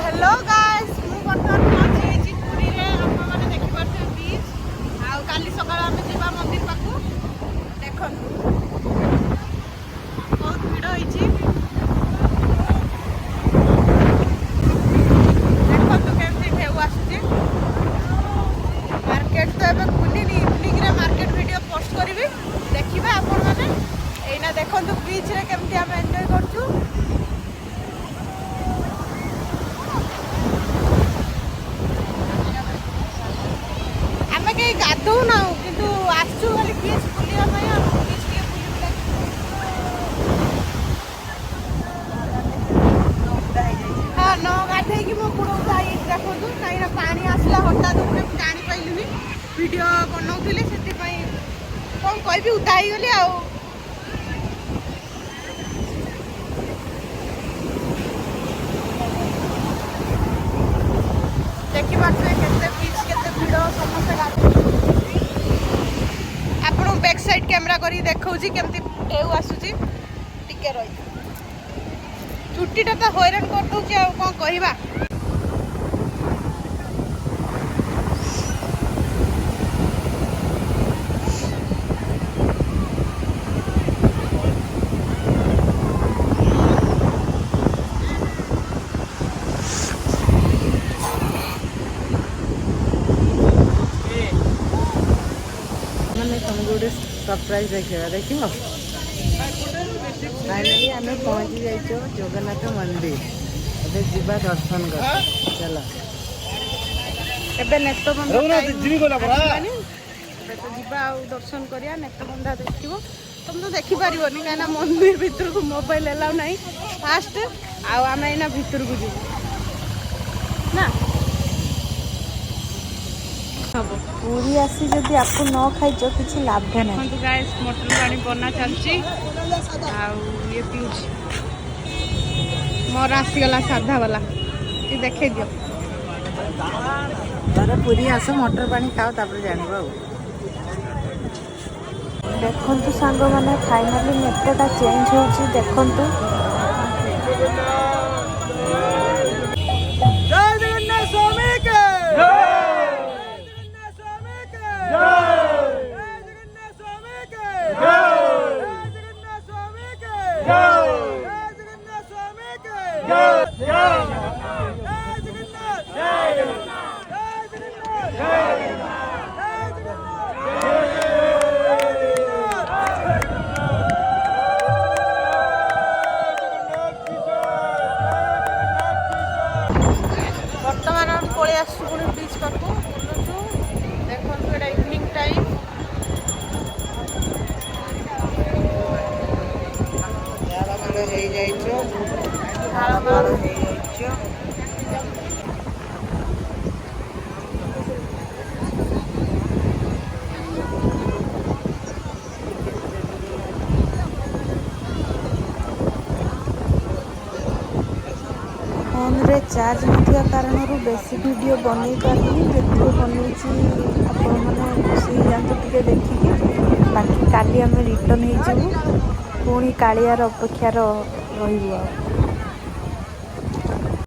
Hello guys मु बर्तमान पहुंची पुरी रे आप माने देखि पारते बीच आ काली सकाळ आमे जीवा मंदिर पाखु देखन बहुत भीड़ होईची देखन तो केमती ढेउ आसुची मार्केट तो एबे खुलिनी इवनिंग रे मार्केट वीडियो पोस्ट करबी देखिबे आपण माने एना देखन तो बीच रे केमती आमे एन्जॉय करछु गाधौ ना किंतु आसु खाली बीच बुलिया ପାଇଁ ଆଉ बीच के बुली हां न गाधै कि मो गुड़ उठाई देखो काईना पानी आसला हटात उपरे जानि पाइलुनी वीडियो बनौथिले सेति पई कोन कहबी उठाई गली आ देखि बाटे केते बीच केते भिड़ समस्त गाधै बैक साइड कैमरा करी देखौची केमती ढेउ आसुची टिके रही छुट्टीटा तो हैरान कर दउची आ कोन कहिबा सरप्राइज देखिए फाइनाली आम पहुँची जाइए जगन्नाथ मंदिर ए जीवा दर्शन कर चल एबे नेत बंधा तो जीवा दर्शन करिया नेत बंधा देखियो तुम तो देखि पारिबनी काना मंदिर भीतर को मोबाइल एलाउ नहीं फास्ट आम एना भीतर को जीव ना पूरी आसी जदि आपको न खाइच किसी लाभ नहीं गाइस मटर पानी बना चलची ये पीउची मोर आसीगला साधा वाला ये देखे दियो तारे पूरी आस मटर पानी खाओ तापर जानिबो देखंतु सांग माने फाइनली नेटटा चेंज होची देखंतु जय जगन्नाथ स्वामी के बर्तमान हम पड़े आसु पुणी बीच पाखु बुलुचु देखु एटा इवनिंग टाइम फोन रे चार्ज नथिया कारण बेसी वीडियो बनई पारनी जेतिको बनईची आपण माने खुशी जानते टिके देखिके बाकी काली आम रिटर्न हो जाबू पुणी कालियार अपेक्षार रहिबू।